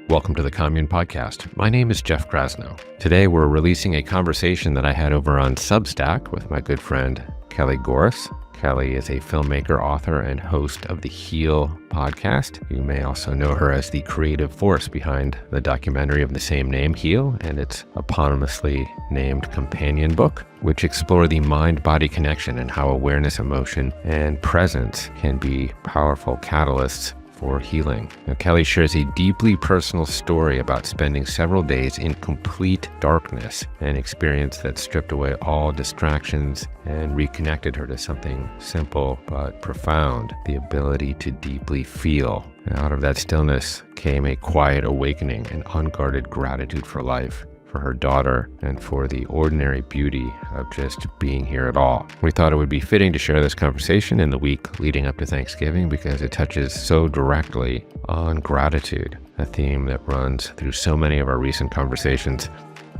Welcome to the Commune podcast. My name is Jeff Krasno. Today we're releasing a conversation that I had over on Substack with my good friend Kelly Gores. Kelly is a filmmaker, author, and host of the Heal podcast. You may also know her as the creative force behind the documentary of the same name, Heal, and its eponymously named companion book, which explore the mind-body connection and how awareness, emotion, and presence can be powerful catalysts for healing. Now, Kelly shares a deeply personal story about spending several days in complete darkness, an experience that stripped away all distractions and reconnected her to something simple but profound, the ability to deeply feel. And out of that stillness came a quiet awakening and unguarded gratitude for life, for her daughter, and for the ordinary beauty of just being here at all. We thought it would be fitting to share this conversation in the week leading up to Thanksgiving because it touches so directly on gratitude, a theme that runs through so many of our recent conversations,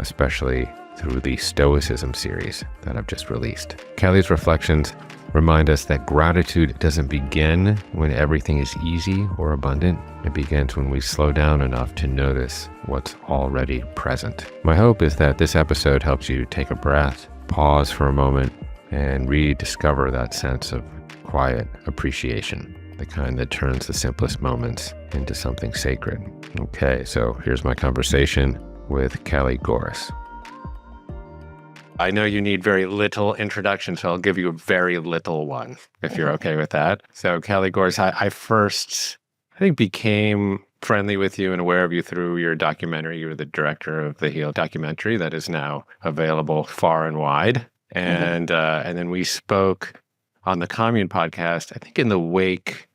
especially through the Stoicism series that I've just released. Kelly's reflections remind us that gratitude doesn't begin when everything is easy or abundant. It begins when we slow down enough to notice what's already present. My hope is that this episode helps you take a breath, pause for a moment, and rediscover that sense of quiet appreciation, the kind that turns the simplest moments into something sacred. Okay, so here's my conversation with Kelly Gores. I know you need very little introduction, so I'll give you a very little one, if you're okay with that. So Kelly Gores, I first, became friendly with you and aware of you through your documentary. You were the director of the Heal documentary that is now available far and wide. And then we spoke on the Commune podcast, I think in the wake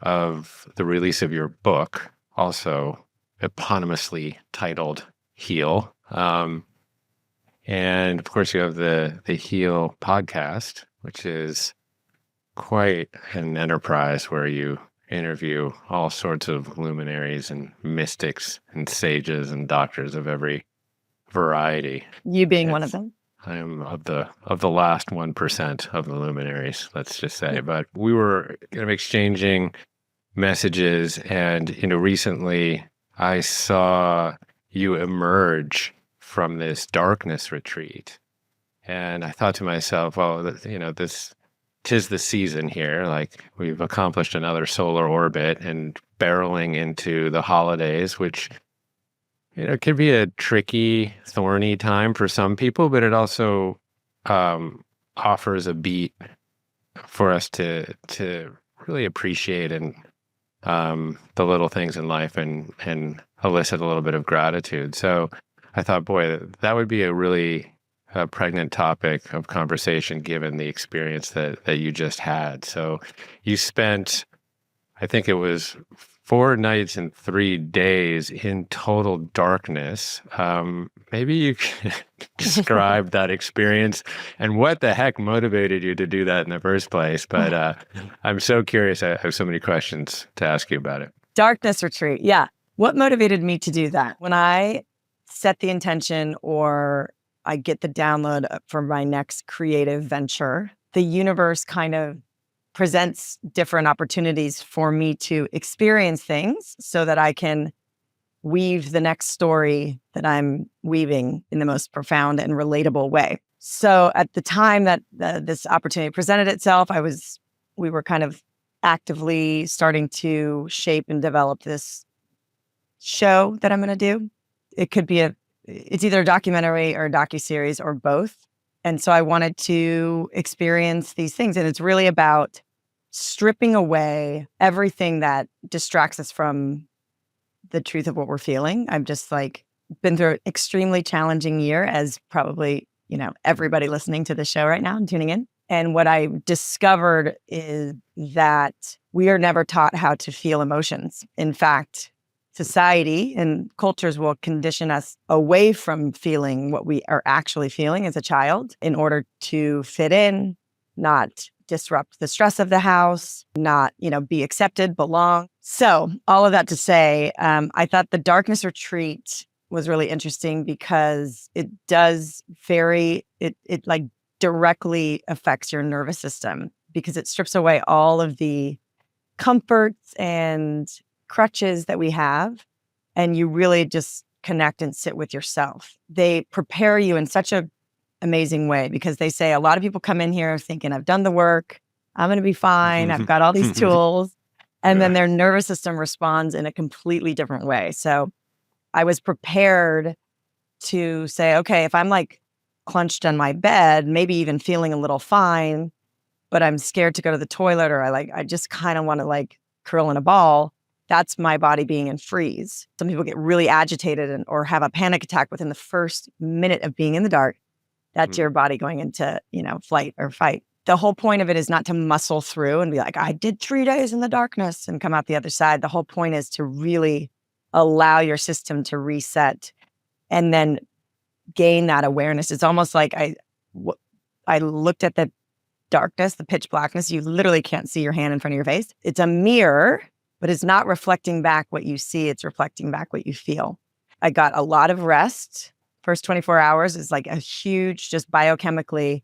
of the release of your book, also eponymously titled Heal. And of course, you have the Heal podcast, which is quite an enterprise where you interview all sorts of luminaries and mystics and sages and doctors of every variety. You being one of them. I am of the last 1% of the luminaries, let's just say. But we were kind of exchanging messages, and recently I saw you emerge from this darkness retreat. And I thought to myself, well, this 'tis the season here. Like, we've accomplished another solar orbit and barreling into the holidays, which, can be a tricky, thorny time for some people, but it also offers a beat for us to really appreciate and the little things in life and elicit a little bit of gratitude. So I thought, boy, that would be a really pregnant topic of conversation given the experience that you just had. So you spent, I think it was 4 nights and 3 days in total darkness. Maybe you can describe that experience and what the heck motivated you to do that in the first place. But I'm so curious. I have so many questions to ask you about it. Darkness retreat. Yeah. What motivated me to do that? When I set the intention or I get the download for my next creative venture, the universe kind of presents different opportunities for me to experience things so that I can weave the next story that I'm weaving in the most profound and relatable way. So at the time that this opportunity presented itself, we were kind of actively starting to shape and develop this show that I'm going to do. It could be it's either a documentary or a docuseries or both. And so I wanted to experience these things. And it's really about stripping away everything that distracts us from the truth of what we're feeling. I've just been through an extremely challenging year, as probably, everybody listening to the show right now and tuning in. And what I discovered is that we are never taught how to feel emotions. In fact, society and cultures will condition us away from feeling what we are actually feeling as a child in order to fit in, not disrupt the stress of the house, not, be accepted, belong. So all of that to say, I thought the darkness retreat was really interesting because it does directly affects your nervous system because it strips away all of the comforts and crutches that we have and you really just connect and sit with yourself. They prepare you in such a amazing way because they say a lot of people come in here thinking, I've done the work, I'm going to be fine, I've got all these tools. And then their nervous system responds in a completely different way. So I was prepared to say, okay, if I'm like clenched on my bed, maybe even feeling a little fine, but I'm scared to go to the toilet, or I just kind of want to like curl in a ball. That's my body being in freeze. Some people get really agitated or have a panic attack within the first minute of being in the dark. That's your body going into, flight or fight. The whole point of it is not to muscle through and be like, I did 3 days in the darkness and come out the other side. The whole point is to really allow your system to reset and then gain that awareness. It's almost like I looked at the darkness, the pitch blackness. You literally can't see your hand in front of your face. It's a mirror, but it's not reflecting back what you see. It's reflecting back what you feel. I got a lot of rest. First 24 hours is like a huge, just biochemically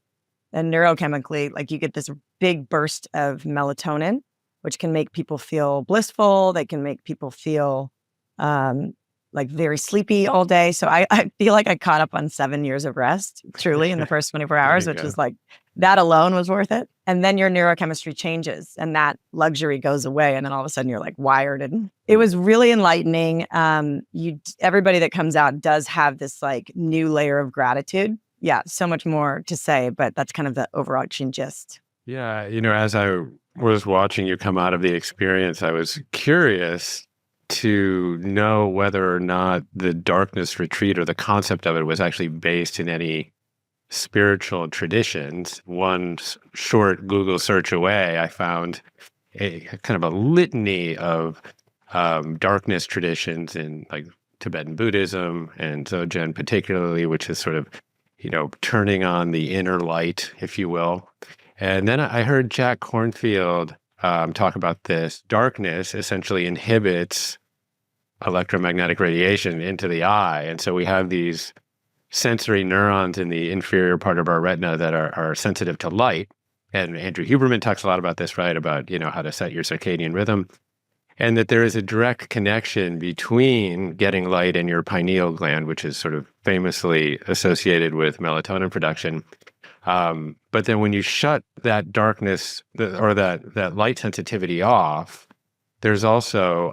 and neurochemically, like you get this big burst of melatonin, which can make people feel blissful. They can make people feel like very sleepy all day. So I feel like I caught up on 7 years of rest, truly, in the first 24 hours, which is like, that alone was worth it. And then your neurochemistry changes and that luxury goes away. And then all of a sudden you're like wired. And it was really enlightening. Everybody that comes out does have this like new layer of gratitude. Yeah, so much more to say, but that's kind of the overarching gist. Yeah, as I was watching you come out of the experience, I was curious to know whether or not the darkness retreat or the concept of it was actually based in any spiritual traditions. One short Google search away, I found a kind of a litany of darkness traditions in like Tibetan Buddhism and Dzogchen particularly, which is sort of, turning on the inner light, if you will. And then I heard Jack Kornfield talk about this. Darkness essentially inhibits electromagnetic radiation into the eye. And so we have these sensory neurons in the inferior part of our retina that are sensitive to light. And Andrew Huberman talks a lot about this, right? About, how to set your circadian rhythm. And that there is a direct connection between getting light and your pineal gland, which is sort of famously associated with melatonin production. But then when you shut that darkness or that light sensitivity off, there's also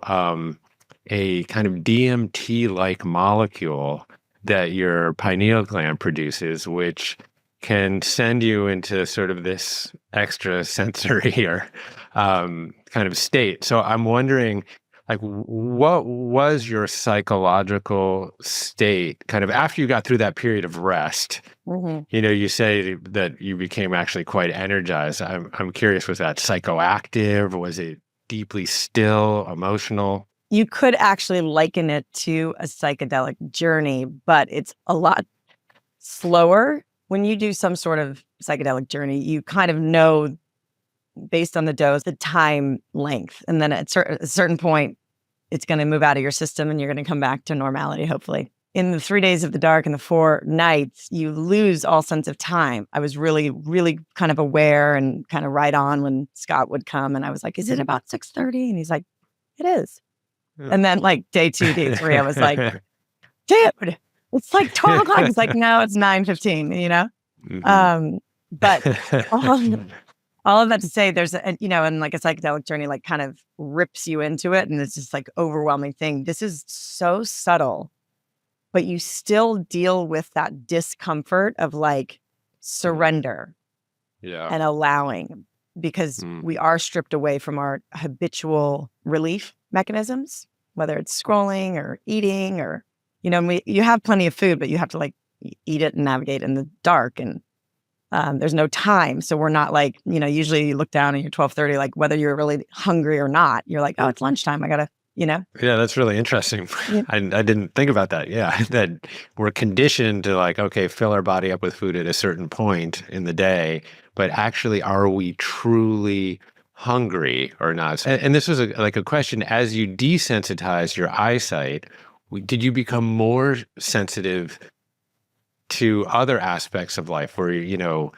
a kind of DMT-like molecule that your pineal gland produces, which can send you into sort of this extra sensory or kind of state. So I'm wondering, like, what was your psychological state kind of after you got through that period of rest? Mm-hmm. You say that you became actually quite energized. I'm curious, was that psychoactive? Was it deeply still, emotional? You could actually liken it to a psychedelic journey, but it's a lot slower. When you do some sort of psychedelic journey, you kind of know based on the dose, the time length. And then at a certain point, it's going to move out of your system and you're going to come back to normality, hopefully. In the 3 days of the dark and the 4 nights, you lose all sense of time. I was really, really kind of aware and kind of right on when Scott would come. And I was like, is it about 6:30? And he's like, it is. Yeah. And then like day 2, day 3, I was like, dude, it's like 12 o'clock. It's like, no, it's 9:15, Mm-hmm. But all of that to say, there's and like a psychedelic journey, like kind of rips you into it. And it's just like overwhelming thing. This is so subtle, but you still deal with that discomfort of like surrender and allowing, because we are stripped away from our habitual relief mechanisms, whether it's scrolling or eating or, you have plenty of food, but you have to like eat it and navigate in the dark. And there's no time. So we're not like, usually you look down and you're 12:30, like whether you're really hungry or not, you're like, oh, it's lunchtime. I gotta, Yeah, that's really interesting. Yeah. I didn't think about that. Yeah, that we're conditioned to like, okay, fill our body up with food at a certain point in the day, but actually, are we truly hungry or not? And this was a question, as you desensitize your eyesight, did you become more sensitive to other aspects of life where,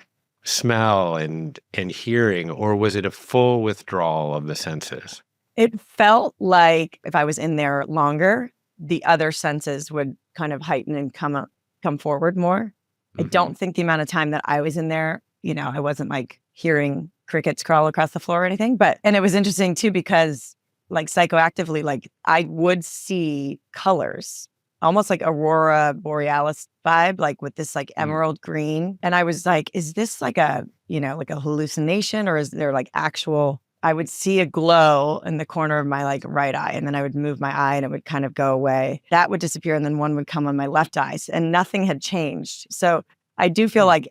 smell and hearing, or was it a full withdrawal of the senses? It felt like if I was in there longer, the other senses would kind of heighten and come forward more. I don't think the amount of time that I was in there, I wasn't like hearing crickets crawl across the floor or anything. And it was interesting too, because like psychoactively, like I would see colors, almost like Aurora Borealis vibe, like with this like emerald green. And I was like, is this like like a hallucination, or is there like actual, I would see a glow in the corner of my like right eye, and then I would move my eye and it would kind of go away. That would disappear, and then one would come on my left eye, and nothing had changed. So I do feel like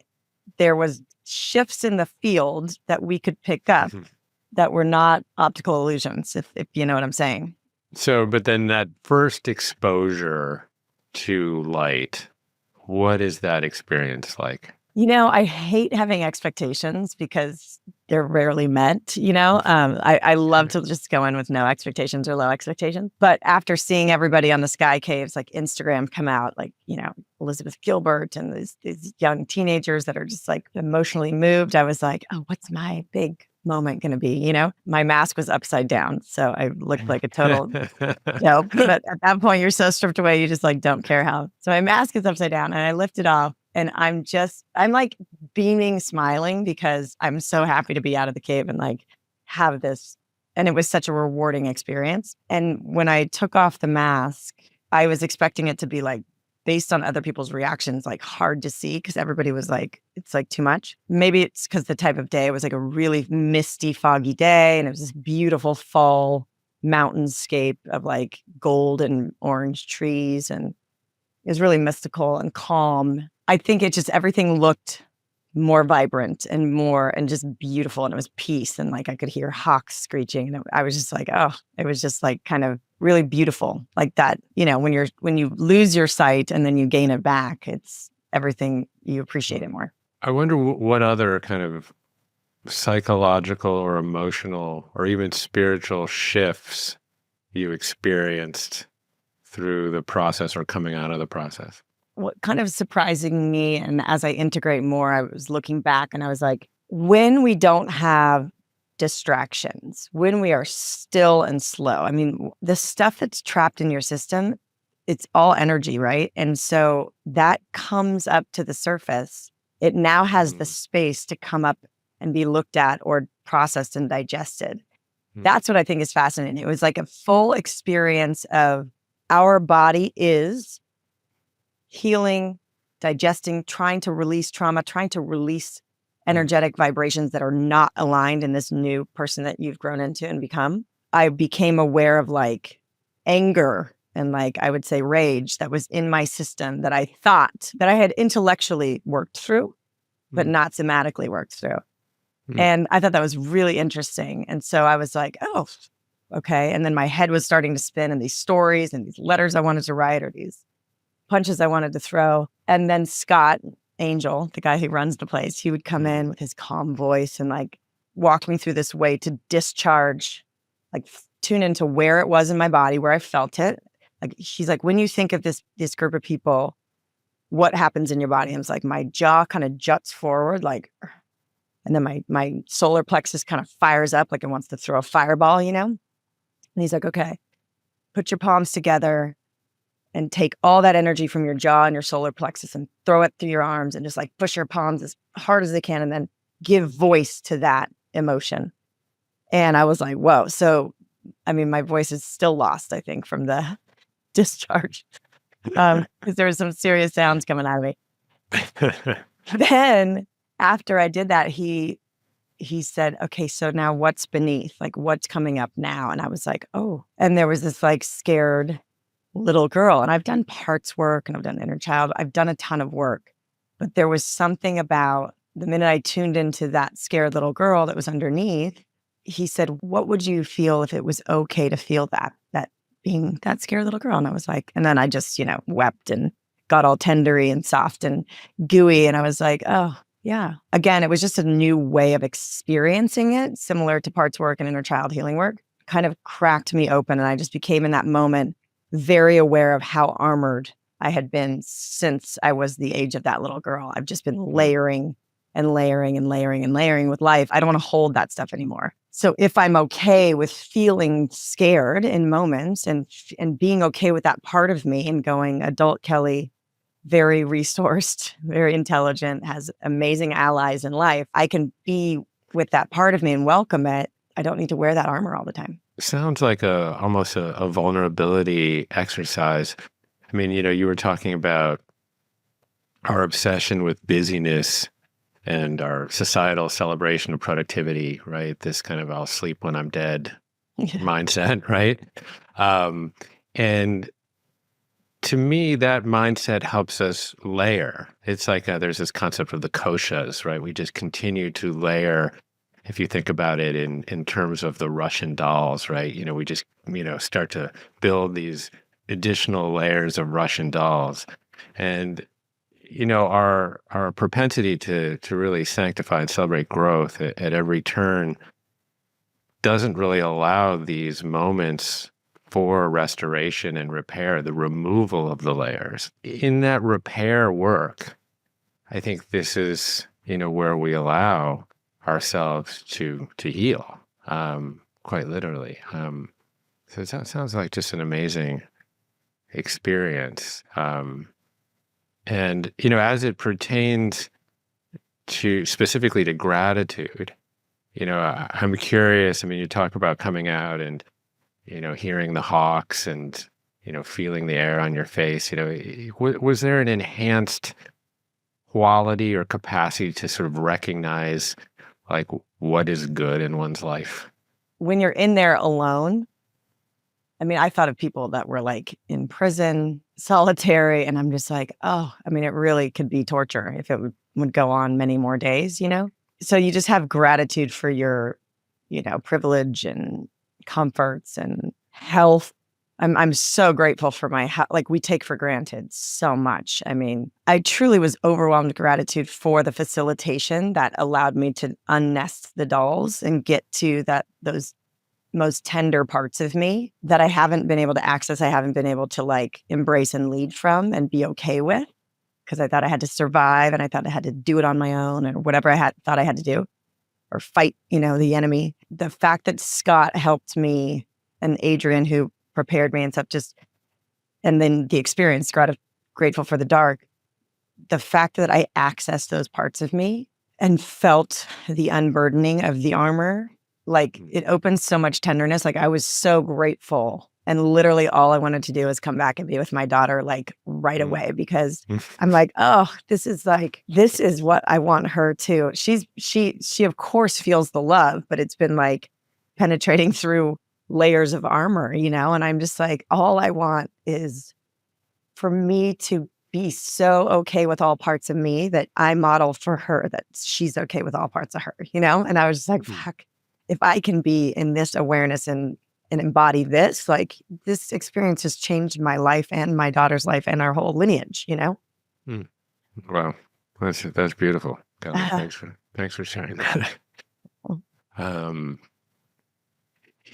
there was shifts in the field that we could pick up that were not optical illusions, if you know what I'm saying. So, but then that first exposure to light, what is that experience like? I hate having expectations because they're rarely met, I love to just go in with no expectations or low expectations. But after seeing everybody on the Sky Caves, like Instagram come out, like, Elizabeth Gilbert and these young teenagers that are just like emotionally moved, I was like, oh, what's my big moment going to be? My mask was upside down, so I looked like a total joke. But at that point, you're so stripped away, you just like don't care how. So my mask is upside down, and I lift it off, and I'm like beaming, smiling, because I'm so happy to be out of the cave and like have this. And it was such a rewarding experience. And when I took off the mask, I was expecting it to be like, based on other people's reactions, like hard to see, because everybody was like, it's like too much. Maybe it's because the type of day, it was like a really misty, foggy day, and it was this beautiful fall mountainscape of like gold and orange trees, and it was really mystical and calm. I think everything looked more vibrant and just beautiful, and it was peace, and like I could hear hawks screeching, and I was just like, oh, it was just like kind of really beautiful, like that. When you lose your sight and then you gain it back, it's everything, you appreciate it more. I wonder what other kind of psychological or emotional or even spiritual shifts you experienced through the process or coming out of the process. What kind of surprising me, and as I integrate more, I was looking back and I was like, when we don't have distractions, when we are still and slow, I mean, the stuff that's trapped in your system, it's all energy, right? And so that comes up to the surface. It now has the space to come up and be looked at or processed and digested. That's what I think is fascinating. It was like a full experience of our body is healing, digesting, trying to release trauma, trying to release energetic vibrations that are not aligned in this new person that you've grown into and become. I became aware of like anger and like, I would say rage that was in my system that I thought that I had intellectually worked through, but not somatically worked through. And I thought that was really interesting. And so I was like, oh, okay. And then my head was starting to spin, and these stories and these letters I wanted to write, or these punches I wanted to throw. And then Scott Angel, the guy who runs the place, he would come in with his calm voice and like walk me through this way to discharge, like tune into where it was in my body, where I felt it. Like he's like, when you think of this group of people, what happens in your body? And it's like my jaw kind of juts forward, like, and then my solar plexus kind of fires up like it wants to throw a fireball, And he's like, okay, put your palms together and take all that energy from your jaw and your solar plexus and throw it through your arms, and just like push your palms as hard as they can, and then give voice to that emotion. And I was like, whoa. So, I mean, my voice is still lost, I think, from the discharge, because there was some serious sounds coming out of me. Then after I did that, he said, okay, so now what's beneath? Like, what's coming up now? And I was like, oh. And there was this like scared little girl. And I've done parts work and I've done inner child. I've done a ton of work. But there was something about the minute I tuned into that scared little girl that was underneath, he said, what would you feel if it was okay to feel that being that scared little girl? And I was like, and then I just, wept and got all tendery and soft and gooey. And I was like, oh, yeah. Again, it was just a new way of experiencing it, similar to parts work and inner child healing work, kind of cracked me open. And I just became in that moment very aware of how armored I had been since I was the age of that little girl. I've just been layering and layering and layering and layering with life. I don't want to hold that stuff anymore. So if I'm okay with feeling scared in moments and being okay with that part of me and going, adult Kelly, very resourced, very intelligent, has amazing allies in life, I can be with that part of me and welcome it. I don't need to wear that armor all the time. Sounds like almost a vulnerability exercise. I mean, you were talking about our obsession with busyness and our societal celebration of productivity, right? This kind of I'll sleep when I'm dead mindset, right? And to me, that mindset helps us layer. It's like there's this concept of the koshas, right? We just continue to layer. If you think about it in terms of the Russian dolls, right? We just, start to build these additional layers of Russian dolls. And our propensity to really sanctify and celebrate growth at every turn doesn't really allow these moments for restoration and repair, the removal of the layers. In that repair work, I think this is, where we allow ourselves to heal, quite literally. So it sounds like just an amazing experience. And, as it pertains to specifically to gratitude, I'm curious. I mean, you talk about coming out and, hearing the hawks and, feeling the air on your face, was there an enhanced quality or capacity to sort of recognize like what is good in one's life? When you're in there alone, I mean, I thought of people that were like in prison, solitary, and I'm just like, oh, I mean, it really could be torture if it would go on many more days, So you just have gratitude for your, privilege and comforts and health. I'm so grateful for my like we take for granted so much. I mean, I truly was overwhelmed with gratitude for the facilitation that allowed me to unnest the dolls and get to those most tender parts of me that I haven't been able to access. I haven't been able to like embrace and lead from and be okay with, because I thought I had to survive and I thought I had to do it on my own or whatever thought I had to do or fight, the enemy. The fact that Scott helped me and Adrian, who prepared me and stuff, and then the experience, grateful for the dark, the fact that I accessed those parts of me and felt the unburdening of the armor, like it opened so much tenderness. Like I was so grateful. And literally all I wanted to do is come back and be with my daughter like right away, because I'm like, oh, this is what I want her to. She of course feels the love, but it's been like penetrating through layers of armor, and I'm just like, all I want is for me to be so okay with all parts of me that I model for her that she's okay with all parts of her, And I was just like, fuck, if I can be in this awareness and embody this, like this experience has changed my life and my daughter's life and our whole lineage, Wow. That's beautiful. Kelly, thanks for sharing that.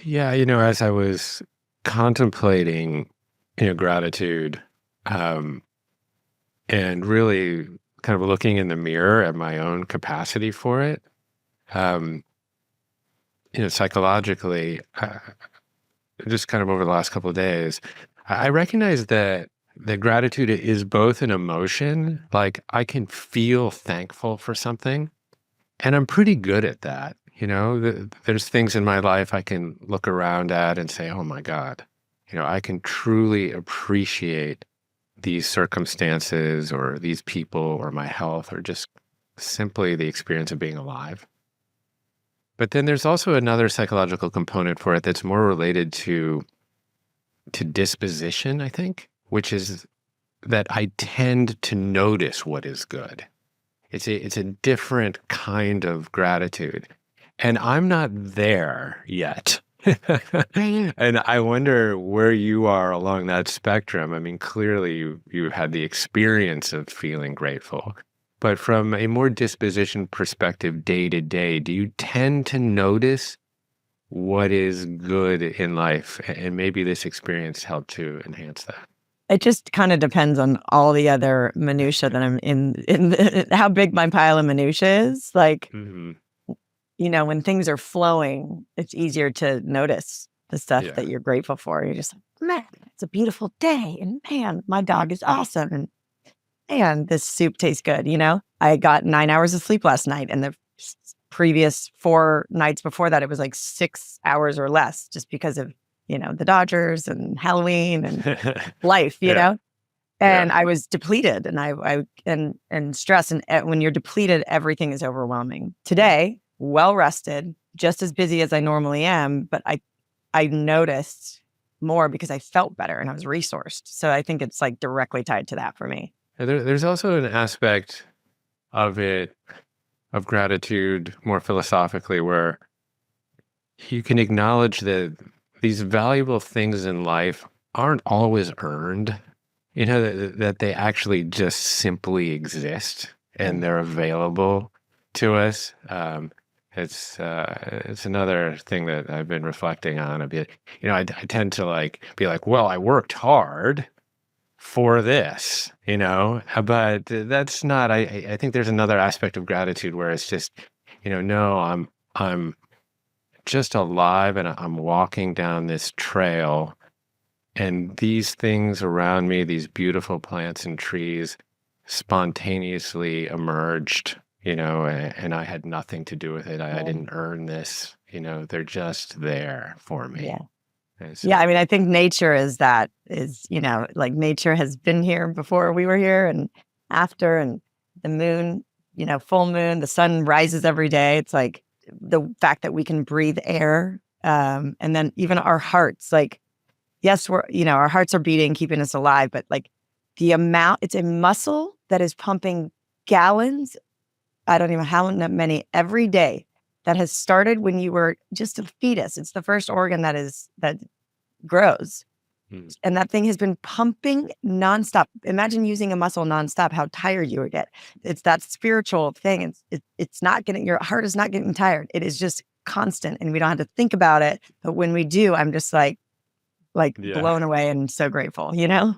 Yeah, as I was contemplating, gratitude, and really kind of looking in the mirror at my own capacity for it, psychologically, just kind of over the last couple of days, I recognize that gratitude is both an emotion, like I can feel thankful for something, and I'm pretty good at that. There's things in my life I can look around at and say, oh my God, I can truly appreciate these circumstances or these people or my health or just simply the experience of being alive. But then there's also another psychological component for it that's more related to disposition, I think, which is that I tend to notice what is good. It's a different kind of gratitude. And I'm not there yet. And I wonder where you are along that spectrum. I mean, clearly you had the experience of feeling grateful. But from a more disposition perspective, day to day, do you tend to notice what is good in life? And maybe this experience helped to enhance that. It just kind of depends on all the other minutia that I'm in how big my pile of minutia is. Like, when things are flowing, it's easier to notice the stuff Yeah. that you're grateful for. You're just like, man, it's a beautiful day. And man, my dog is awesome. And man, this soup tastes good. I got 9 hours of sleep last night. And the previous 4 nights before that, it was like 6 hours or less just because of, the Dodgers and Halloween and life, Yeah. And I was depleted and stressed. And when you're depleted, everything is overwhelming. Today, well rested, just as busy as I normally am, but I noticed more because I felt better and I was resourced. So I think it's like directly tied to that for me. There's also an aspect of it, of gratitude more philosophically, where you can acknowledge that these valuable things in life aren't always earned, that they actually just simply exist and they're available to us. It's another thing that I've been reflecting on a bit. I tend to be like, well, I worked hard for this, but that's not. I think there's another aspect of gratitude where it's just, no, I'm just alive and I'm walking down this trail, and these things around me, these beautiful plants and trees, spontaneously emerged, and I had nothing to do with it. I didn't earn this, they're just there for me. Yeah. So, yeah. I mean, I think nature is like nature has been here before we were here and after, and the moon, full moon, the sun rises every day. It's like the fact that we can breathe air. And then even our hearts, like, yes, our hearts are beating, keeping us alive, but like it's a muscle that is pumping gallons. I don't even know how many every day, that has started when you were just a fetus. It's the first organ that grows. And that thing has been pumping nonstop. Imagine using a muscle nonstop, how tired you would get. It's that spiritual thing. It's not your heart is not getting tired. It is just constant, and we don't have to think about it. But when we do, I'm just like blown away and so grateful,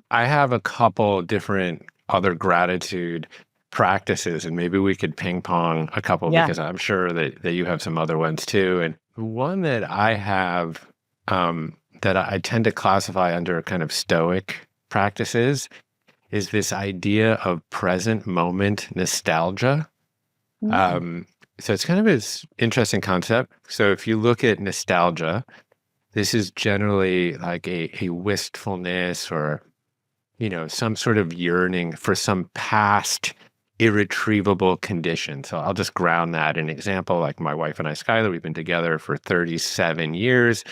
I have a couple different other gratitude practices, and maybe we could ping pong a couple, because I'm sure that you have some other ones too. And one that I have, that I tend to classify under kind of stoic practices, is this idea of present moment nostalgia. So it's kind of this interesting concept. So if you look at nostalgia, this is generally like a wistfulness or, some sort of yearning for some past irretrievable condition. So I'll just ground that in an example. Like my wife and I, Skylar, we've been together for 37 years.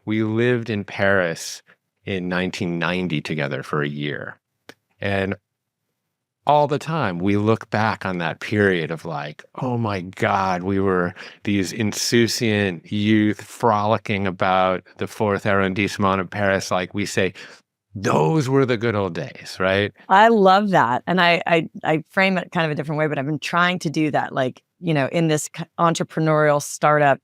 We lived in Paris in 1990 together for a year. And all the time we look back on that period of like, oh my God, we were these insouciant youth frolicking about the fourth arrondissement of Paris. Like we say, those were the good old days, right? I love that. And I frame it kind of a different way, but I've been trying to do that. Like, in this entrepreneurial startup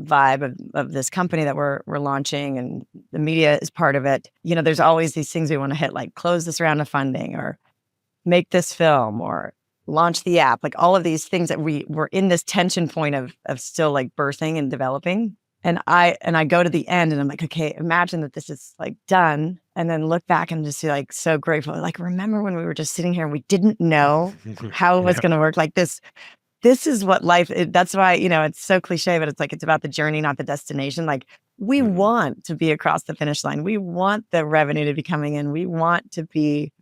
vibe of this company that we're launching, and the media is part of it. There's always these things we want to hit, like close this round of funding or make this film or launch the app, like all of these things that we're in this tension point of still like birthing and developing. And I go to the end and I'm like, okay, imagine that this is like done. And then look back and just be like, so grateful. Like, remember when we were just sitting here and we didn't know how it was going to work like this. This is what life is. That's why, it's so cliche, but it's like, it's about the journey, not the destination. Like we want to be across the finish line. We want the revenue to be coming in. We want to be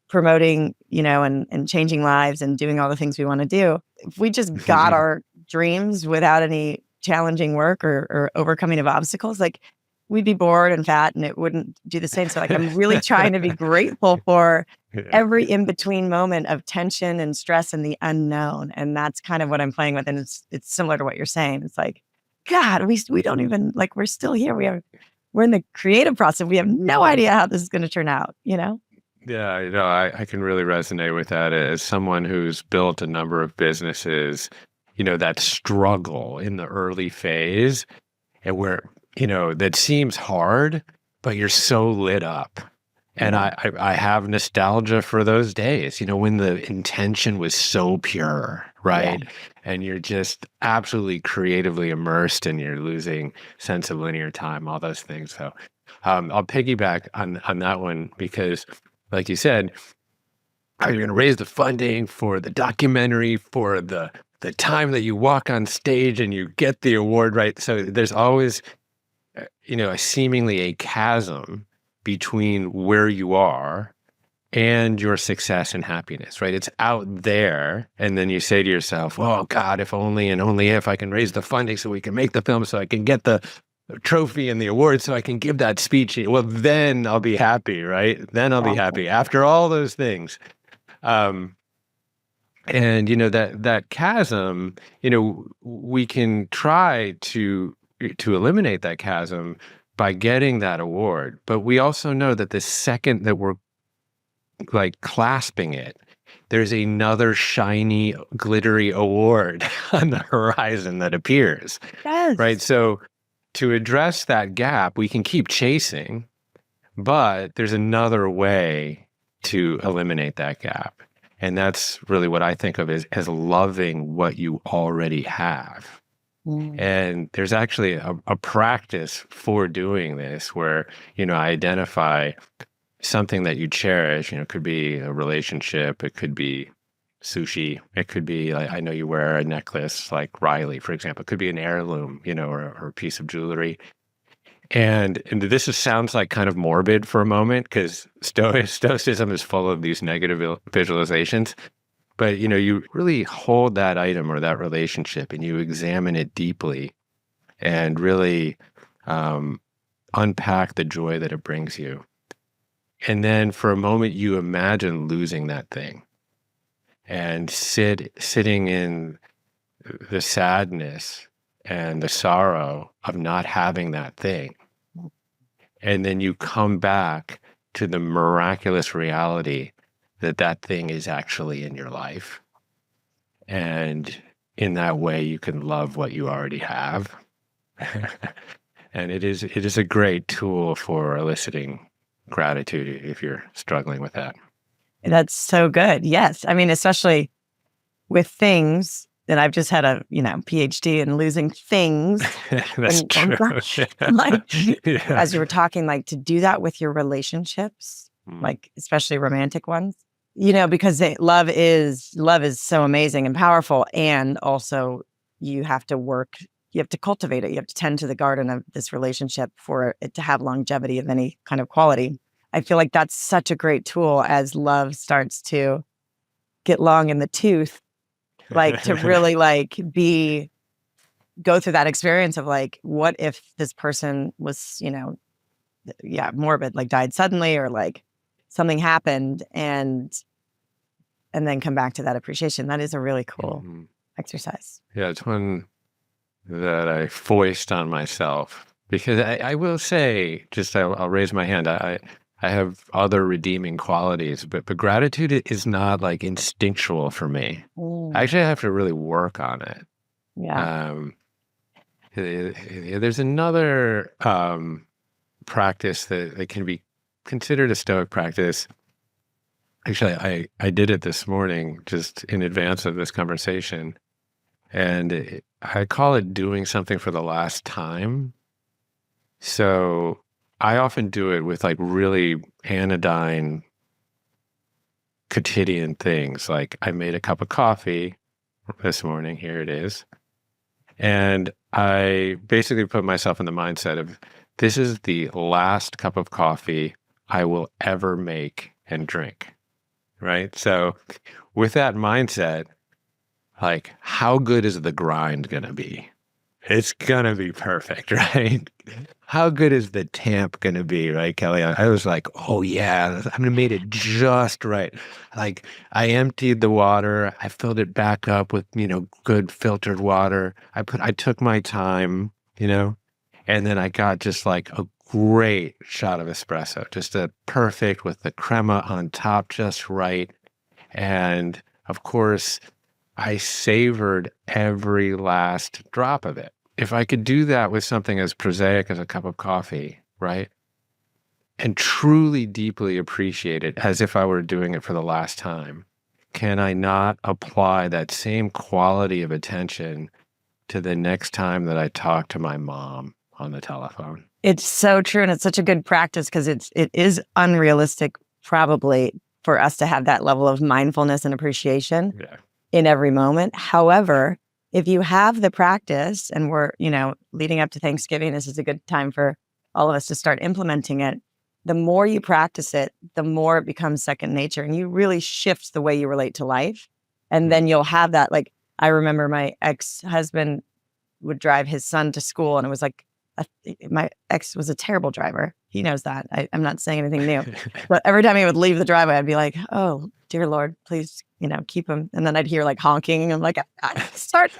promoting, and changing lives and doing all the things we want to do. If we just got our dreams without any challenging work or overcoming of obstacles, like we'd be bored and fat and it wouldn't do the same. So like, I'm really trying to be grateful for every in-between moment of tension and stress and the unknown. And that's kind of what I'm playing with. And it's similar to what you're saying. It's like, God, we don't even, like, we're still here. We're in the creative process. We have no idea how this is going to turn out, Yeah, I can really resonate with that as someone who's built a number of businesses. That struggle in the early phase, and where, that seems hard, but you're so lit up. And I have nostalgia for those days, when the intention was so pure, Yeah. right? And you're just absolutely creatively immersed and you're losing sense of linear time, all those things. So I'll piggyback on that one because, like you said, how you're going to raise the funding for the documentary, for the time that you walk on stage and you get the award, right? So there's always, a seemingly a chasm between where you are and your success and happiness, right? It's out there. And then you say to yourself, oh God, if only and only if I can raise the funding so we can make the film, so I can get the trophy and the award, so I can give that speech. Well, then I'll be happy, right? Then I'll be happy after all those things. Um, and that chasm, we can try to eliminate that chasm by getting that award. But we also know that the second that we're like clasping it, there's another shiny, glittery award on the horizon that appears. Yes. Right. So to address that gap, we can keep chasing, but there's another way to eliminate that gap. And that's really what I think of as loving what you already have. And there's actually a practice for doing this where, I identify something that you cherish. It could be a relationship, it could be sushi, it could be, like, I know you wear a necklace like Riley, for example. It could be an heirloom, or a piece of jewelry. And this sounds like kind of morbid for a moment because Stoicism is full of these negative visualizations. But, you really hold that item or that relationship and you examine it deeply and really unpack the joy that it brings you. And then for a moment, you imagine losing that thing and sitting in the sadness and the sorrow of not having that thing. And then you come back to the miraculous reality that that thing is actually in your life. And in that way, you can love what you already have. And it is a great tool for eliciting gratitude if you're struggling with that. That's so good. Yes. I mean, especially with things that I've just had a, PhD in losing things. That's true. As you were talking, like to do that with your relationships, like especially romantic ones, because love is so amazing and powerful. And also you have to cultivate it. You have to tend to the garden of this relationship for it to have longevity of any kind of quality. I feel like that's such a great tool as love starts to get long in the tooth, like to really go through that experience of like, what if this person was, morbid, like died suddenly or like something happened and then come back to that appreciation. That is a really cool exercise. Yeah, it's one that I foist on myself because I will say, I'll raise my hand. I have other redeeming qualities, but gratitude is not like instinctual for me. Actually, I have to really work on it. Yeah. There's another practice that can be considered a Stoic practice. Actually, I did it this morning just in advance of this conversation. And I call it doing something for the last time. So I often do it with like really anodyne, quotidian things. Like I made a cup of coffee this morning. Here it is. And I basically put myself in the mindset of this is the last cup of coffee I will ever make and drink. Right. So with that mindset, like how good is the grind going to be? It's going to be perfect, right? How good is the tamp going to be, right, Kelly? I was like, oh yeah, I'm going to make it just right. Like I emptied the water, I filled it back up with, good filtered water. I took my time, and then I got just like a great shot of espresso, just a perfect with the crema on top, just right. And of course, I savored every last drop of it. If I could do that with something as prosaic as a cup of coffee, right? And truly deeply appreciate it as if I were doing it for the last time, can I not apply that same quality of attention to the next time that I talk to my mom on the telephone? It's so true. And it's such a good practice because it is unrealistic probably for us to have that level of mindfulness and appreciation in every moment. However, if you have the practice, and we're, leading up to Thanksgiving, this is a good time for all of us to start implementing it. The more you practice it, the more it becomes second nature, and you really shift the way you relate to life. And then you'll have that, like, I remember my ex-husband would drive his son to school, and it was like, my ex was a terrible driver. He knows that. I'm not saying anything new. But every time he would leave the driveway, I'd be like, oh, dear Lord, please, keep him. And then I'd hear like honking. I'm like, start.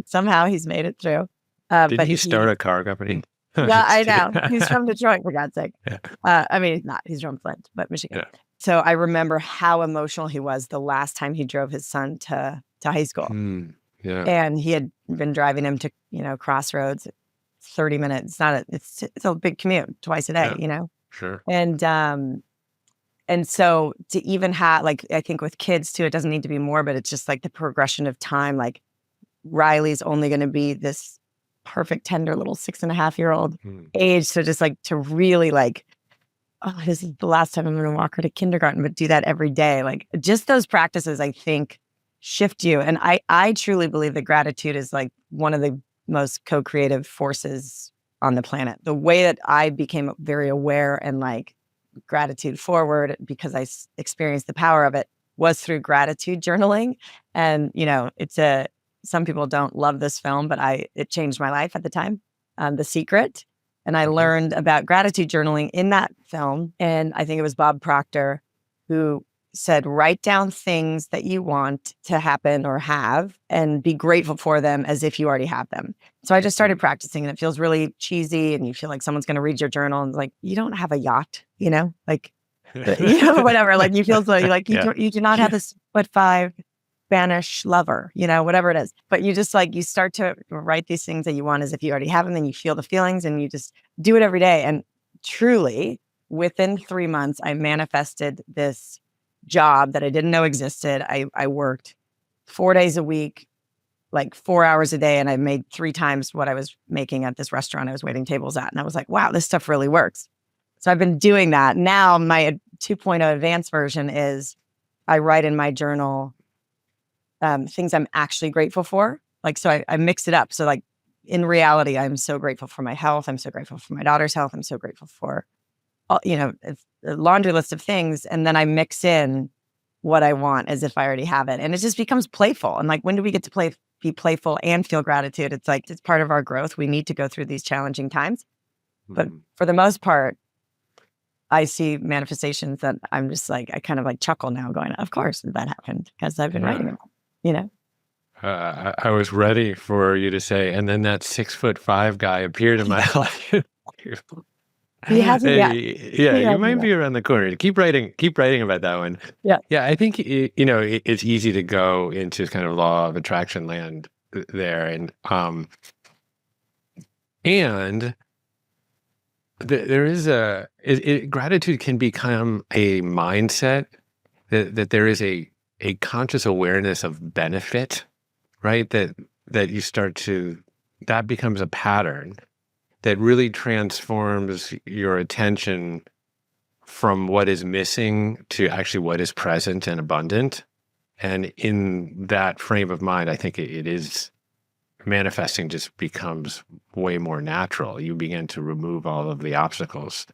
Somehow he's made it through. Did he start a car company? Yeah, I know. He's from Detroit, for God's sake. He's not. He's from Flint, but Michigan. Yeah. So I remember how emotional he was the last time he drove his son to high school. Yeah. And he had been driving him to, Crossroads, 30 minutes. It's a big commute twice a day, Sure. And so to even have, like, I think with kids too, it doesn't need to be more, but it's just like the progression of time. Like, Riley's only going to be this perfect, tender little 6.5-year-old age. So just like to really like, oh, this is the last time I'm going to walk her to kindergarten, but do that every day. Like, just those practices, I think, shift you. And I truly believe that gratitude is like one of the most co-creative forces on the planet. The way that I became very aware and like gratitude forward, because I experienced the power of it, was through gratitude journaling. And, some people don't love this film, but it changed my life at the time, The Secret. And I learned about gratitude journaling in that film. And I think it was Bob Proctor who said, write down things that you want to happen or have and be grateful for them as if you already have them. So I just started practicing, and it feels really cheesy, and you feel like someone's going to read your journal and like, you don't have a yacht, like, whatever. Like, you feel like you do not have this 5 Spanish lover, whatever it is. But you just like, you start to write these things that you want as if you already have them, and you feel the feelings, and you just do it every day. And truly, within 3 months, I manifested this job that I didn't know existed. I worked 4 days a week, like 4 hours a day, and I made 3 times what I was making at this restaurant I was waiting tables at. And I was like, wow, this stuff really works. So I've been doing that. Now my 2.0 advanced version is I write in my journal things I'm actually grateful for. Like, so I mix it up. So like, in reality, I'm so grateful for my health. I'm so grateful for my daughter's health. I'm so grateful for it's a laundry list of things. And then I mix in what I want as if I already have it. And it just becomes playful. And like, when do we get to be playful and feel gratitude? It's like, it's part of our growth. We need to go through these challenging times. But for the most part, I see manifestations that I'm just like, I kind of like chuckle now going, of course that happened because I've been writing about, I was ready for you to say, and then that 6'5" guy appeared in my life. He hasn't yet. You might be around the corner. Keep writing about that one. Yeah. I think it's easy to go into kind of law of attraction land there, and there is gratitude can become a mindset that there is a conscious awareness of benefit, right? That you start to, that becomes a pattern that really transforms your attention from what is missing to actually what is present and abundant. And in that frame of mind, I think it is, manifesting just becomes way more natural. You begin to remove all of the obstacles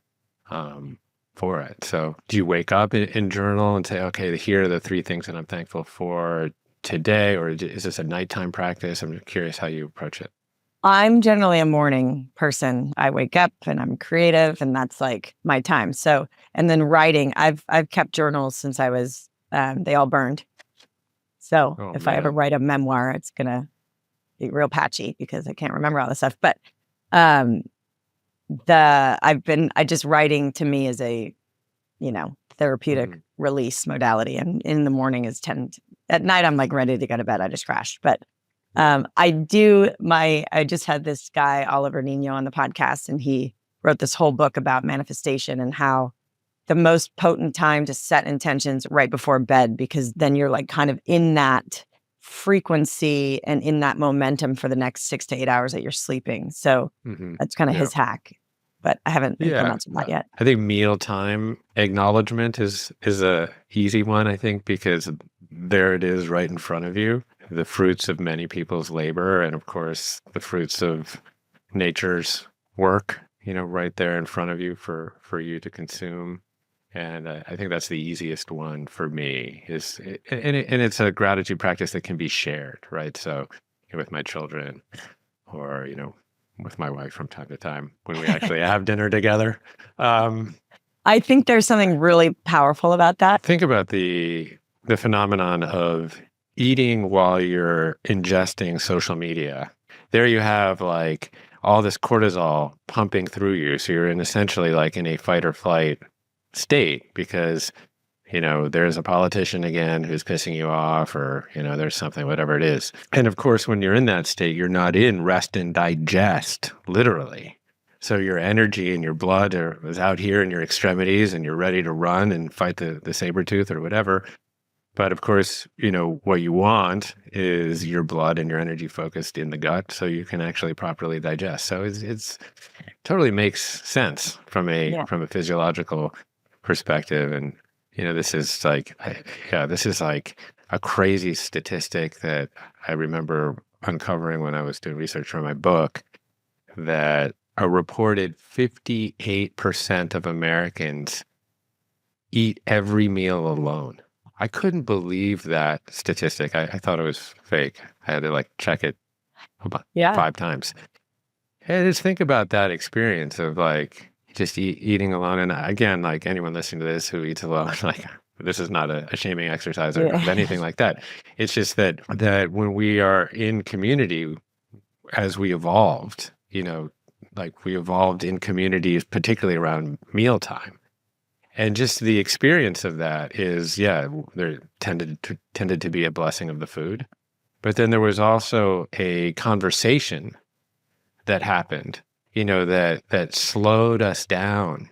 for it. So do you wake up and journal and say, okay, here are the 3 things that I'm thankful for today? Or is this a nighttime practice? I'm curious how you approach it. I'm generally a morning person. I wake up and I'm creative, and that's like my time. So, and then writing, I've kept journals since I was, they all burned. So if I ever write a memoir, it's going to be real patchy because I can't remember all this stuff. But just writing to me is a, therapeutic release modality. And in the morning at night, I'm like ready to go to bed. I just crashed. But I just had this guy, Oliver Nino, on the podcast, and he wrote this whole book about manifestation and how the most potent time to set intentions right before bed, because then you're like kind of in that frequency and in that momentum for the next 6 to 8 hours that you're sleeping. So that's kind of Yeah. his hack, but I haven't implemented that yet. I think mealtime acknowledgement is a easy one, I think, because there it is right in front of you, the fruits of many people's labor, and of course the fruits of nature's work, right there in front of you for you to consume. And I think that's the easiest one for me and it's a gratitude practice that can be shared, right? So with my children or, with my wife from time to time when we actually have dinner together. I think there's something really powerful about that. Think about the phenomenon of eating while you're ingesting social media. There you have like all this cortisol pumping through you. So you're essentially like in a fight or flight state because, there's a politician again who's pissing you off or, there's something, whatever it is. And of course, when you're in that state, you're not in rest and digest, literally. So your energy and your blood is out here in your extremities and you're ready to run and fight the saber tooth or whatever. But of course, what you want is your blood and your energy focused in the gut so you can actually properly digest. So it's totally makes sense from a physiological perspective. And, this is like a crazy statistic that I remember uncovering when I was doing research for my book, that a reported 58% of Americans eat every meal alone. I couldn't believe that statistic. I thought it was fake. I had to check it about 5 times. And just think about that experience of just eating alone. And again, anyone listening to this who eats alone, this is not a shaming exercise or anything like that. It's just that when we are in community, as we evolved, we evolved in communities, particularly around mealtime. And just the experience of that is, there tended to be a blessing of the food. But then there was also a conversation that happened, that slowed us down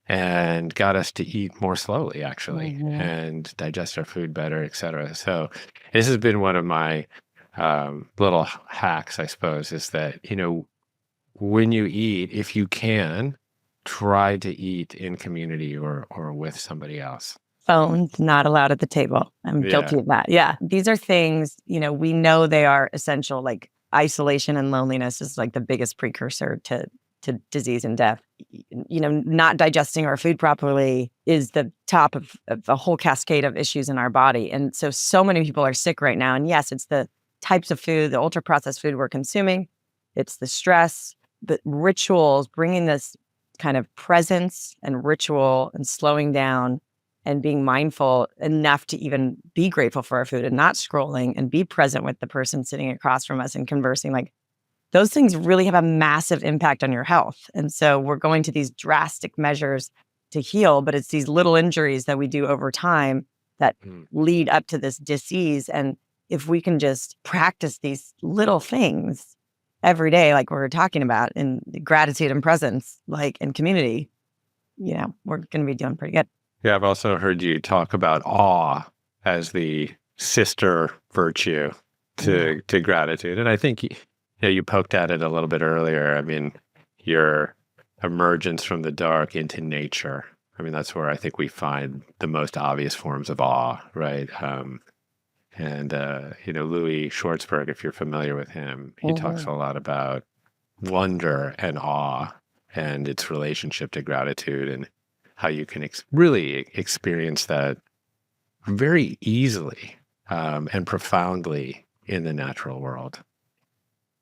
and got us to eat more slowly, actually, and digest our food better, et cetera. So this has been one of my little hacks, I suppose, is that, when you eat, if you can, try to eat in community or with somebody else. Phones not allowed at the table. I'm guilty of that. Yeah. These are things, we know they are essential. Like isolation and loneliness is the biggest precursor to disease and death. Not digesting our food properly is the top of a whole cascade of issues in our body. And so many people are sick right now. And yes, it's the types of food, the ultra processed food we're consuming. It's the stress, the rituals, bringing this kind of presence and ritual and slowing down and being mindful enough to even be grateful for our food and not scrolling and be present with the person sitting across from us and conversing. Those things really have a massive impact on your health. And so we're going to these drastic measures to heal, but it's these little injuries that we do over time that lead up to this disease. And if we can just practice these little things every day, like we were talking about, in gratitude and presence, in community, we're going to be doing pretty good. Yeah, I've also heard you talk about awe as the sister virtue to gratitude. And I think you poked at it a little bit earlier. I mean, your emergence from the dark into nature. I mean, that's where I think we find the most obvious forms of awe, right? Louis Schwartzberg, if you're familiar with him, he talks a lot about wonder and awe and its relationship to gratitude and how you can really experience that very easily and profoundly in the natural world.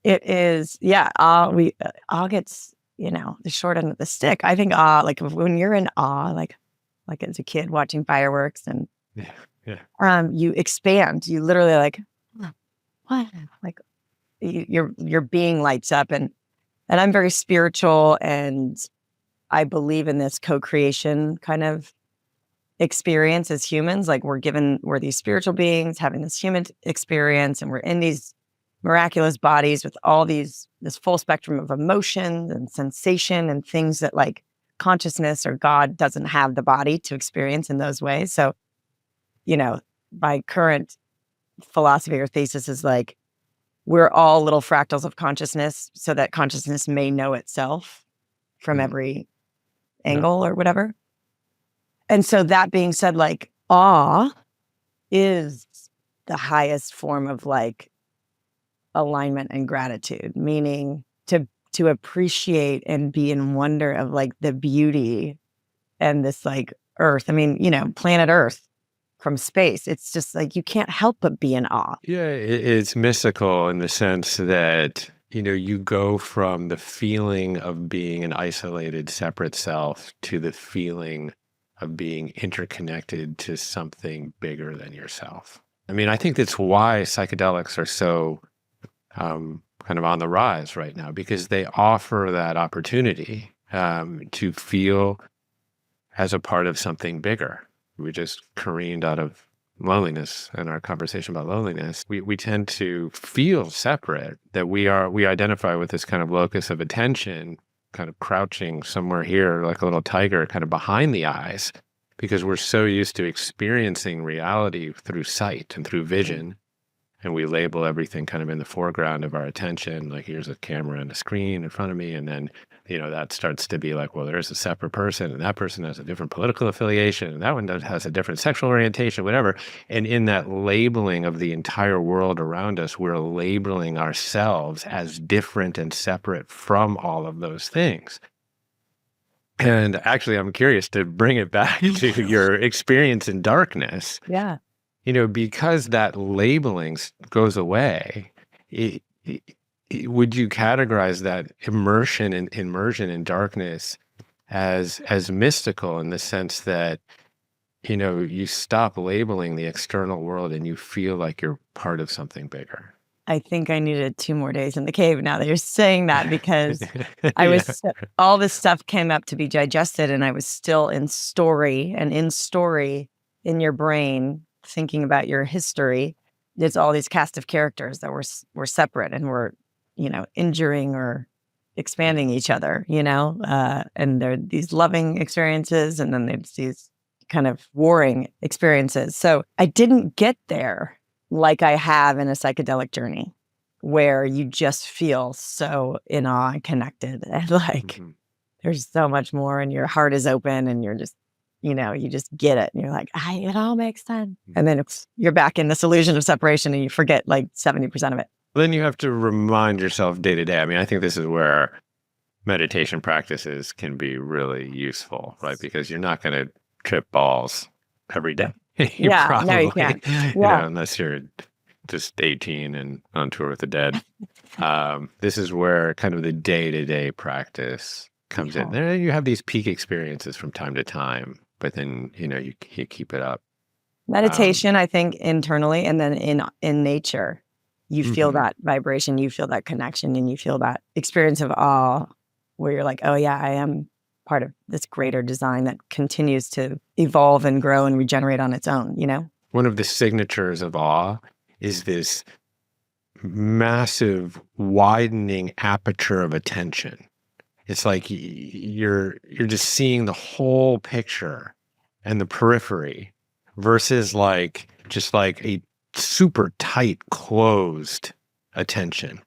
It is, awe gets, the short end of the stick. I think awe, when you're in awe, like as a kid watching fireworks and you expand. You literally what? Your being lights up, and I'm very spiritual, and I believe in this co-creation kind of experience as humans. We're these spiritual beings having this human experience, and we're in these miraculous bodies with all this full spectrum of emotion and sensation and things that consciousness or God doesn't have the body to experience in those ways. So, my current philosophy or thesis is like, we're all little fractals of consciousness so that consciousness may know itself from every angle or whatever. And so that being said, like, awe is the highest form of like alignment and gratitude, meaning to appreciate and be in wonder of like the beauty and this like earth. I mean, planet Earth from space. It's just like you can't help but be in awe. Yeah, it's mystical in the sense that, you go from the feeling of being an isolated, separate self to the feeling of being interconnected to something bigger than yourself. I mean, I think that's why psychedelics are so kind of on the rise right now, because they offer that opportunity to feel as a part of something bigger. We just careened out of loneliness in our conversation about loneliness. We tend to feel separate, that we identify with this kind of locus of attention, kind of crouching somewhere here like a little tiger kind of behind the eyes, because we're so used to experiencing reality through sight and through vision. And we label everything kind of in the foreground of our attention, like here's a camera and a screen in front of me. And then, that starts to be like, well, there's a separate person, and that person has a different political affiliation, and that one has a different sexual orientation, whatever. And in that labeling of the entire world around us, we're labeling ourselves as different and separate from all of those things. And actually, I'm curious to bring it back to your experience in darkness. Yeah. Because that labeling goes away, would you categorize that immersion in darkness as mystical, in the sense that, you stop labeling the external world and you feel like you're part of something bigger? I think I needed 2 more days in the cave now that you're saying that, because I was all this stuff came up to be digested, and I was still in story in your brain, thinking about your history. There's all these cast of characters that were separate and were, injuring or expanding each other, and there are these loving experiences, and then there's these kind of warring experiences. So I didn't get there like I have in a psychedelic journey, where you just feel so in awe and connected, and like there's so much more, and your heart is open, and you're just, you just get it, and you're like, it all makes sense. And then you're back in this illusion of separation, and you forget like 70% of it. Then you have to remind yourself day to day. I mean, I think this is where meditation practices can be really useful, right? Because you're not going to trip balls every day. Yeah, no, you can't. Unless you're just 18 and on tour with the dead. This is where kind of the day-to-day practice comes in. There you have these peak experiences from time to time, but then, you keep it up. Meditation, I think, internally, and then in nature, you feel that vibration, you feel that connection, and you feel that experience of awe, where you're like, oh yeah, I am part of this greater design that continues to evolve and grow and regenerate on its own, One of the signatures of awe is this massive widening aperture of attention. It's like you're just seeing the whole picture and the periphery, versus like just like a super tight closed attention.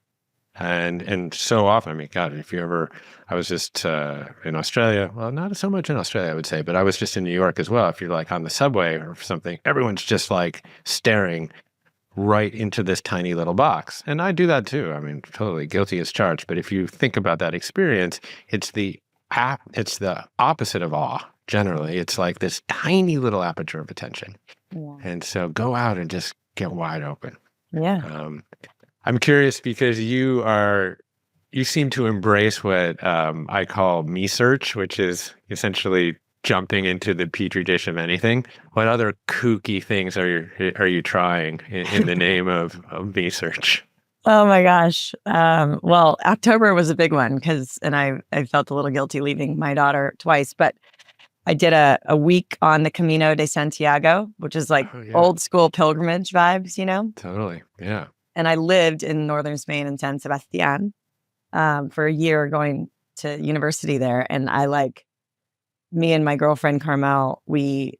And so often, I mean, God, I was just in Australia, well, not so much in Australia, I would say, but I was just in New York as well. If you're like on the subway or something, everyone's just like staring right into this tiny little box. And I do that too. I mean, totally guilty as charged. But if you think about that experience, it's the opposite of awe. Generally, it's like this tiny little aperture of attention. Yeah. And so go out and just get wide open. Yeah. I'm curious, because you seem to embrace what I call me search, which is essentially jumping into the petri dish of anything. What other kooky things are you trying in the name of me search? Oh my gosh. Well, October was a big one, and I felt a little guilty leaving my daughter twice, but I did a week on the Camino de Santiago, which is like old school pilgrimage vibes, Totally. Yeah. And I lived in northern Spain in San Sebastian for a year, going to university there. And I me and my girlfriend Carmel, we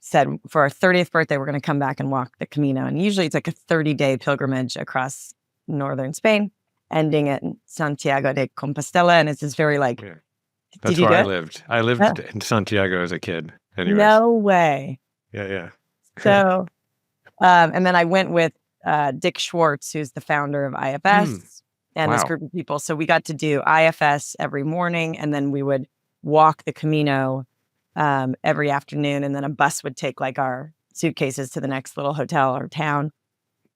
said for our 30th birthday, we're going to come back and walk the Camino. And usually it's like a 30-day pilgrimage across northern Spain, ending at Santiago de Compostela. And it's this very like, That's where I lived. I lived in Santiago as a kid. Anyways. No way. Yeah. So, and then I went with Dick Schwartz, who's the founder of IFS and this group of people. So we got to do IFS every morning, and then we would walk the Camino every afternoon, and then a bus would take like our suitcases to the next little hotel or town.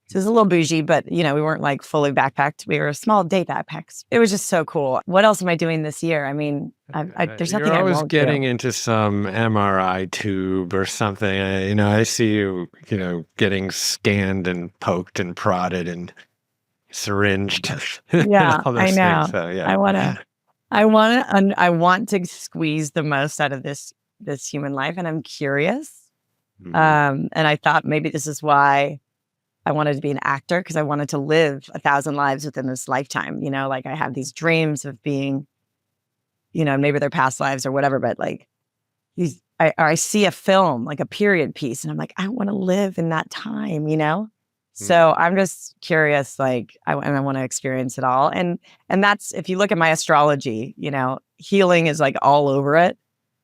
So it was a little bougie, but we weren't like fully backpacked. We were a small day backpacks. It was just so cool. What else am I doing this year? I mean, there's nothing I won't do. You're always getting into some MRI tube or something. I see you, getting scanned and poked and prodded and syringed. Yeah, all those I know. Things. So, yeah. I want to squeeze the most out of this human life, and I'm curious. And I thought maybe this is why I wanted to be an actor, because I wanted to live 1,000 lives within this lifetime. Like I have these dreams of being, maybe they're past lives or whatever, but like I see a film, like a period piece, and I'm like, I want to live in that time, So I'm just curious, like I want to experience it all. And that's, if you look at my astrology, healing is like all over it.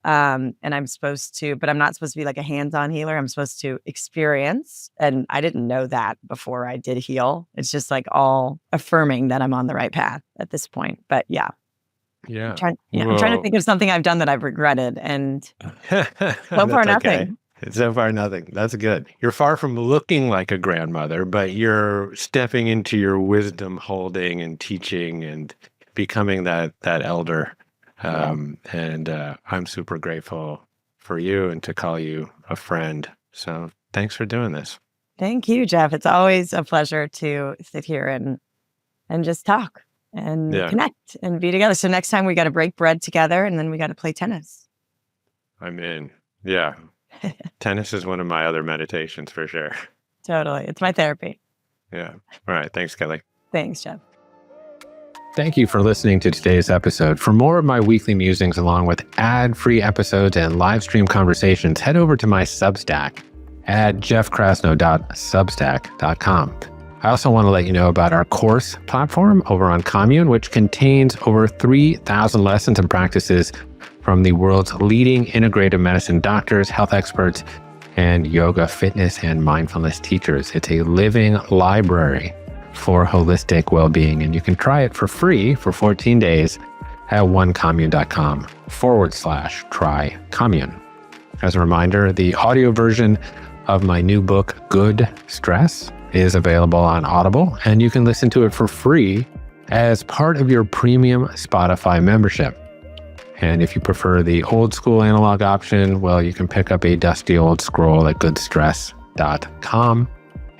And I'm supposed to, but I'm not supposed to be like a hands-on healer. I'm supposed to experience. And I didn't know that before I did heal. It's just like all affirming that I'm on the right path at this point. But yeah. Yeah. I'm trying to think of something I've done that I've regretted. And so far, nothing. Okay. So far, nothing. That's good. You're far from looking like a grandmother, but you're stepping into your wisdom holding and teaching and becoming that elder. And I'm super grateful for you and to call you a friend. So thanks for doing this. Thank you, Jeff. It's always a pleasure to sit here and just talk and connect and be together. So next time we got to break bread together, and then we got to play tennis. I'm in. Yeah. Tennis is one of my other meditations for sure. Totally. It's my therapy. Yeah. All right. Thanks, Kelly. Thanks, Jeff. Thank you for listening to today's episode. For more of my weekly musings, along with ad-free episodes and live stream conversations, head over to my Substack at jeffkrasno.substack.com. I also want to let you know about our course platform over on Commune, which contains over 3,000 lessons and practices from the world's leading integrative medicine doctors, health experts, and yoga, fitness, and mindfulness teachers. It's a living library for holistic well-being, and you can try it for free for 14 days at onecommune.com/try commune. As a reminder, the audio version of my new book, Good Stress, is available on Audible, and you can listen to it for free as part of your premium Spotify membership. And if you prefer the old school analog option, well, you can pick up a dusty old scroll at goodstress.com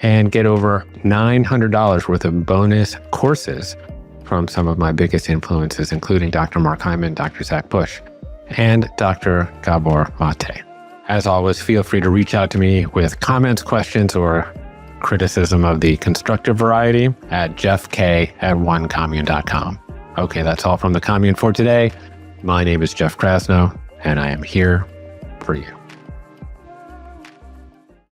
and get over $900 worth of bonus courses from some of my biggest influences, including Dr. Mark Hyman, Dr. Zach Bush, and Dr. Gabor Mate. As always, feel free to reach out to me with comments, questions, or criticism of the constructive variety at jeffk@onecommune.com. Okay, that's all from the Commune for today. My name is Jeff Krasno, and I am here for you.